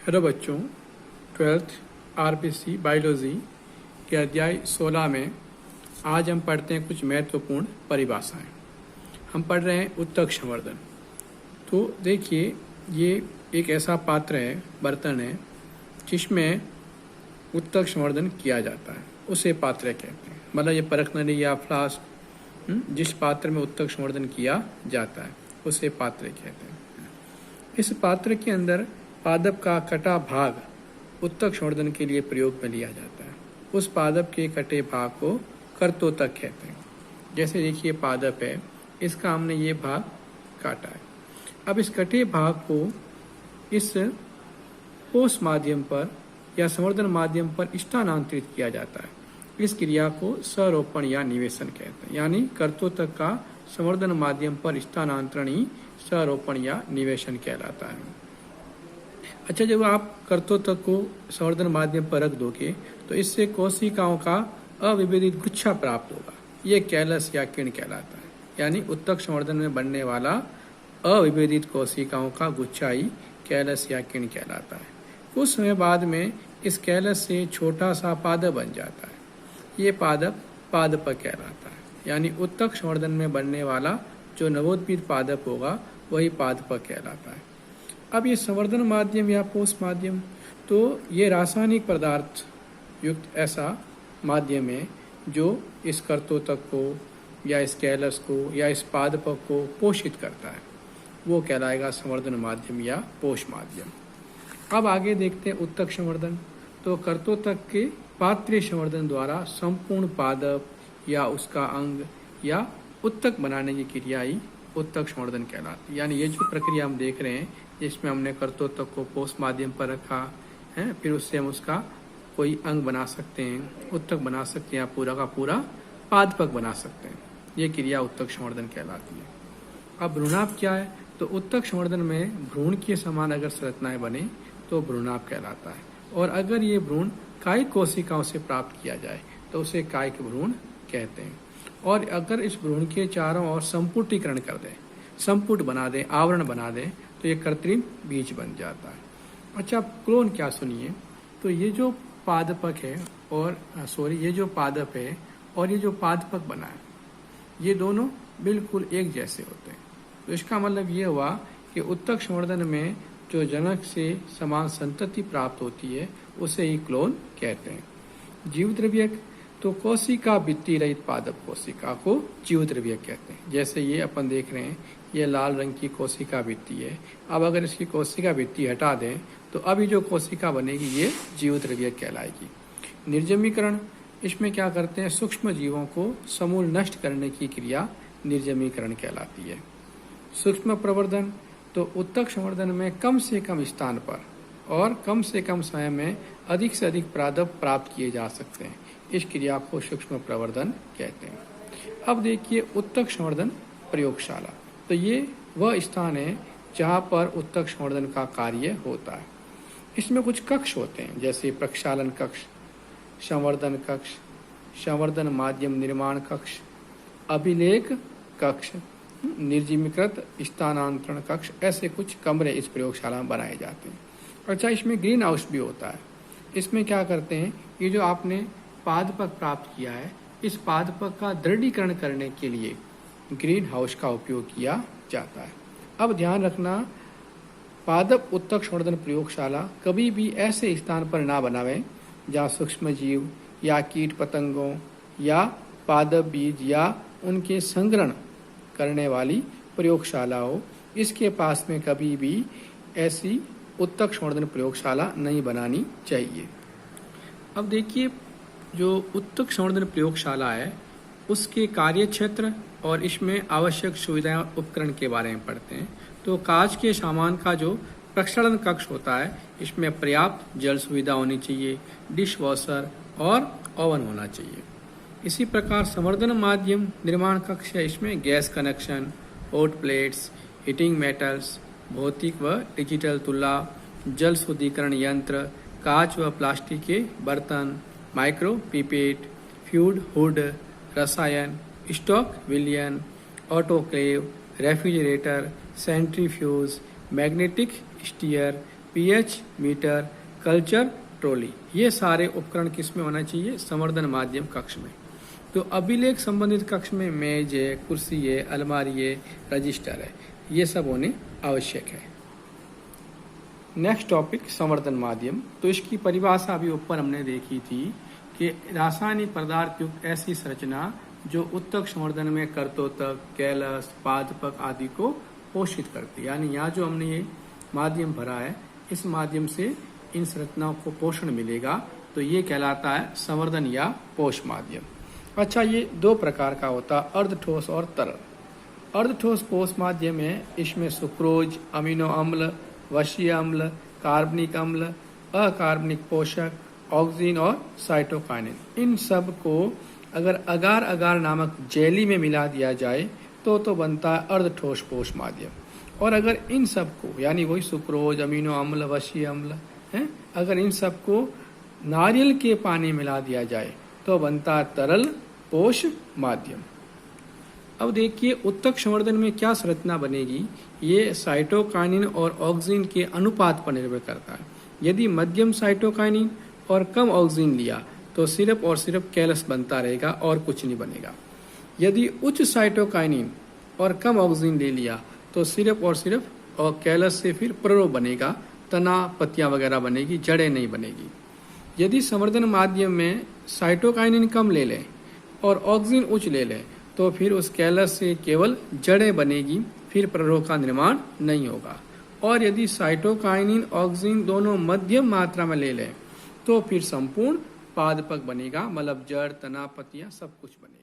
Hello बच्चों, 12th RBC biology के अध्याय 16 में आज हम पढ़ते हैं कुछ महत्वपूर्ण परिभाषाएं। हम पढ़ रहे हैं उत्तक संवर्धन। तो देखिए, ये एक ऐसा पात्र है, बर्तन है, जिसमें उत्तक संवर्धन किया जाता है, उसे पात्र कहते हैं। मतलब ये परखनली या फ्लास्क, जिस पात्र में उत्तक संवर्धन किया जाता है उसे पात्र कहते हैं। इस पात्र के अंदर पादप का कटा भाग उत्तक संवर्धन के लिए प्रयोग में लिया जाता है। उस पादप के कटे भाग को कर्तोतक कहते हैं। जैसे देखिए, पादप है, इसका हमने ये भाग काटा है। अब इस कटे भाग को इस कोष माध्यम पर या संवर्धन माध्यम पर स्थानांतरित किया जाता है। इस क्रिया को सरोपण या निवेशन कहते हैं। यानी कर्तोतक का संवर्धन माध्यम पर स्थानांतरण ही सरोपण या निवेशन कहलाता है। अच्छा, जब आप कर्तोतक को संवर्धन माध्यम पर रख दोगे तो इससे कोशिकाओं का अविभेदित गुच्छा प्राप्त होगा। ये कैलस या किण्व कहलाता है। यानी उत्तक संवर्धन में बनने वाला अविभेदित कोशिकाओं का गुच्छा ही कैलस या किण्व कहलाता है। कुछ समय बाद में इस कैलस से छोटा सा पादप बन जाता है। ये पादप पादपक कहलाता है। यानी उत्तक संवर्धन में बनने वाला जो नवोत्पीत पादप होगा वही पादपक कहलाता है। अब ये संवर्धन माध्यम या पोष माध्यम, तो ये रासायनिक पदार्थ युक्त ऐसा माध्यम है जो इस कर्तोतक को या इस कैलस को या इस पादपक को पोषित करता है। वो कहलाएगा संवर्धन माध्यम या पोष माध्यम। अब आगे देखते हैं उत्तक संवर्धन। तो कर्तोतक के पात्रीय संवर्धन द्वारा संपूर्ण पादप या उसका अंग या उत्तक बनाने की क्रिया ही उत्तक संवर्धन कहलाती है। यानी ये जो प्रक्रिया हम देख रहे हैं, जिसमें हमने कर्तोतक को पोष माध्यम पर रखा है, फिर उससे हम उसका कोई अंग बना सकते हैं, उत्तक बना सकते हैं, या पूरा का पूरा पादपक बना सकते हैं। ये क्रिया उत्तक संवर्धन कहलाती है। अब भ्रूणाभ क्या है? तो उत्तक संवर्धन में भ्रूण के समान अगर संरचनाएं बने तो भ्रूणाभ कहलाता है। और अगर ये भ्रूण कायिक कोशिकाओं से प्राप्त किया जाए तो उसे कायिक भ्रूण कहते हैं। और अगर इस भ्रूण के चारों ओर संपुटीकरण कर दें, संपुट बना दें, आवरण बना दें, तो ये कृत्रिम बीज बन जाता है। अच्छा, क्लोन क्या सुनिए। तो ये जो पादपक है और ये जो पादप है और ये जो पादपक बना है, ये दोनों बिल्कुल एक जैसे होते हैं। तो इसका मतलब ये हुआ कि उत्तक संवर्धन में जो जनक से समान संतति प्राप्त होती है उसे ही क्लोन कहते हैं। जीव द्रव्यक, तो कोशिका भित्ति रहित पादप कोशिका को जीव द्रव्यक कहते हैं। जैसे ये अपन देख रहे हैं, ये लाल रंग की कोशिका भित्ति है। अब अगर इसकी कोशिका भित्ति हटा दें तो अभी जो कोशिका बनेगी ये जीव द्रव्यक कहलाएगी। निर्जमीकरण, इसमें क्या करते हैं, सूक्ष्म जीवों को समूल नष्ट करने की क्रिया निर्जमीकरण कहलाती है। सूक्ष्म प्रवर्धन, तो उत्तक संवर्धन में कम से कम स्थान पर और कम से कम समय में अधिक से अधिक पादप प्राप्त किए जा सकते हैं। इस क्रिया को सूक्ष्म प्रवर्धन कहते हैं। अब देखिए उत्तक संवर्धन प्रयोगशाला, तो ये वह स्थान है जहाँ पर उत्तक संवर्धन का कार्य होता है। इसमें कुछ कक्ष होते हैं, जैसे प्रक्षालन कक्ष, संवर्धन कक्ष, संवर्धन माध्यम निर्माण कक्ष, अभिलेख कक्ष, निर्जीवीकृत स्थानांतरण कक्ष। ऐसे कुछ कमरे इस प्रयोगशाला में बनाए जाते हैं। अच्छा, इसमें ग्रीन हाउस भी होता है। इसमें क्या करते हैं, ये जो आपने पादपक प्राप्त किया है, इस पादपक का दृढ़ीकरण करने के लिए ग्रीन हाउस का उपयोग किया जाता है। अब ध्यान रखना, पादप उत्तक संवर्धन प्रयोगशाला कभी भी ऐसे स्थान पर ना बनावें जहाँ सूक्ष्म जीव या कीट पतंगों या पादप बीज या उनके संग्रहण करने वाली प्रयोगशाला हो। इसके पास में कभी भी ऐसी उत्तक संवर्धन प्रयोगशाला नहीं बनानी चाहिए। अब देखिए, जो उत्तक संवर्धन प्रयोगशाला है उसके कार्य क्षेत्र और इसमें आवश्यक सुविधाएं और उपकरण के बारे में पढ़ते हैं। तो कांच के सामान का जो प्रक्षालन कक्ष होता है, इसमें पर्याप्त जल सुविधा होनी चाहिए, डिश वॉशर और ओवन होना चाहिए। इसी प्रकार संवर्धन माध्यम निर्माण कक्ष है, इसमें gas connection, hot plates, heating metals, भौतिक व डिजिटल तुला, जल शुद्धिकरण यंत्र, कांच व प्लास्टिक के बर्तन, माइक्रो पिपेट, फ्यूड हुड, रसायन, स्टॉक विलियन, autoclave, refrigerator, centrifuge, magnetic stirrer, pH meter, culture trolley, ये सारे उपकरण किस में होना चाहिए? संवर्धन माध्यम कक्ष में। तो अभिलेख संबंधित कक्ष में मेज है, कुर्सी है, अलमारी है, रजिस्टर है, ये सब होने आवश्यक है। नेक्स्ट टॉपिक संवर्धन माध्यम। तो इसकी परिभाषा अभी ऊपर हमने देखी थी कि रासायनिक पदार्थ युक्त ऐसी संरचना जो उत्तक संवर्धन में कर्तोतक, कैलस, पादपक आदि को पोषित करती है। यानी यहाँ जो हमने ये माध्यम भरा है, इस माध्यम से इन संरचनाओं को पोषण मिलेगा, तो ये कहलाता है संवर्धन या पोष माध्यम। अच्छा, ये दो प्रकार का होता है, अर्धठोस और तरल। अर्धठोस पोष माध्यम है, इसमें सुक्रोज, अमीनो अम्ल, वशीय अम्ल, कार्बनिक अम्ल, अकार्बनिक पोषक, ऑक्सीजन और साइटोकाइनिन, इन सब को अगर अगार अगार नामक जेली में मिला दिया जाए तो बनता है अर्धठोस पोष माध्यम। और अगर इन सब को, यानी वही सुक्रोज, अमीनो अम्ल, वशीय अम्ल है, अगर इन सब को नारियल के पानी मिला दिया जाए तो बनता है तरल पोष माध्यम। अब देखिए उत्तक संवर्धन में क्या संरचना बनेगी, ये साइटोकाइनिन और ऑक्सीजन के अनुपात पर निर्भर करता है। यदि मध्यम साइटोकाइनिन और कम ऑक्सीजन लिया तो सिर्फ और सिर्फ कैलस बनता रहेगा और कुछ नहीं बनेगा। यदि उच्च साइटोकाइनिन और कम ऑक्सीजन ले लिया तो सिर्फ और सिर्फ और कैलस से फिर प्ररो बनेगा, तना पत्तियां वगैरह बनेगी, जड़ें नहीं बनेगी। यदि संवर्धन माध्यम में साइटोकाइनिन कम ले लें और ऑक्सीजन उच्च ले लें तो फिर उस कैलस से केवल जड़ें बनेगी, फिर प्ररोह का निर्माण नहीं होगा। और यदि साइटोकाइनिन ऑक्सीजन दोनों मध्यम मात्रा में ले लें तो फिर संपूर्ण पादपक बनेगा, मतलब जड़, तना, पत्तियां सब कुछ बनेगा।